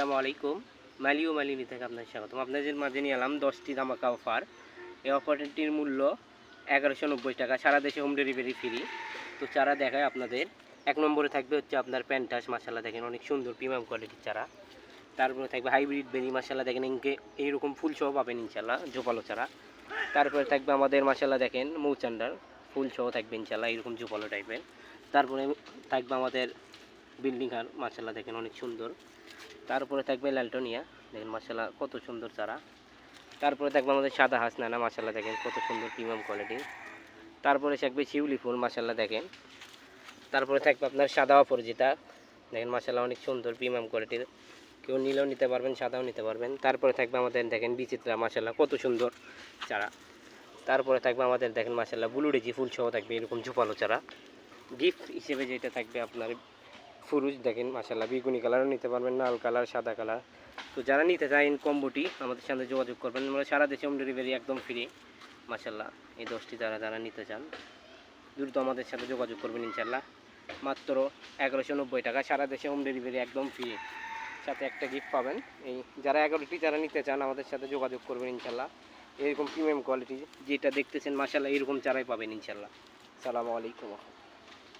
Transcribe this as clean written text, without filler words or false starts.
আসসালামু আলাইকুম। মালিও মালিনী থেকে আপনাদের স্বাগতম। আপনাদের মাঝে নিয়ে এলাম 10টি ধামাকা অফার। এই অফারটির মূল্য 1190 টাকা, সারা দেশে হোম ডেলিভারি ফ্রি। তো চারা দেখায় আপনাদের। 1 নম্বরে থাকবে হচ্ছে আপনার প্যান্টাস, মাশাআল্লাহ দেখেন অনেক সুন্দর প্রিমিয়াম কোয়ালিটির চারা। তারপরে থাকবে হাইব্রিড বেরি, মাশাআল্লাহ দেখেন এইরকম ফুল সহ পাবেন ইনশাআল্লাহ, জোপালো চারা। তারপরে থাকবে আমাদের মাশাআল্লাহ দেখেন মৌচান্ডার, ফুল সহ থাকবে ইনশাআল্লাহ এরকম জোপালো টাইপের। তারপরে থাকবে আমাদের বিল্ডিং আর, মাশাআল্লাহ দেখেন অনেক সুন্দর। তারপরে থাকবে ল্যালটোনিয়া, দেখেন মাশাআল্লাহ কত সুন্দর চারা। তারপরে থাকবে আমাদের সাদা হাসনানা, মাশাআল্লাহ দেখেন কত সুন্দর প্রিমিয়াম কোয়ালিটি। তারপরে থাকবে শিউলি ফুল, মাশাআল্লাহ দেখেন। তারপরে থাকবে আপনার সাদা অপরাজিতা, দেখেন মাশাআল্লাহ অনেক সুন্দর প্রিমিয়াম কোয়ালিটির, কেউ নিলেও নিতে পারবেন, সাদাও নিতে পারবেন। তারপরে থাকবে আমাদের দেখেন বিচিত্রা, মাশাআল্লাহ কত সুন্দর চারা। তারপরে থাকবে আমাদের দেখেন মাশাআল্লাহ ব্লু ডেজি ফুল সহ থাকবে এরকম ঝোপালো চারা। গিফট হিসেবে যেটা থাকবে আপনার ফুরুজ, দেখেন মাশাআল্লাহ বেগুনি কালারও নিতে পারবেন, লাল কালার, সাদা কালার। তো যারা নিতে চান কম্বোটি আমাদের সাথে যোগাযোগ করবেন, আমরা সারা দেশে হোম ডেলিভারি একদম ফ্রি। মাশাআল্লাহ এই 10টি যারা নিতে চান দ্রুত আমাদের সাথে যোগাযোগ করবেন ইনশাআল্লাহ। মাত্র 1190 টাকা, সারা দেশে হোম ডেলিভারি একদম ফ্রি, সাথে একটা গিফট পাবেন। এই যারা 11টি যারা নিতে চান আমাদের সাথে যোগাযোগ করবেন ইনশাআল্লাহ। এরকম প্রিমিয়াম কোয়ালিটি যেটা দেখতেছেন মাশাআল্লাহ এরকম চারাই পাবেন ইনশাআল্লাহ। আসসালামু আলাইকুম।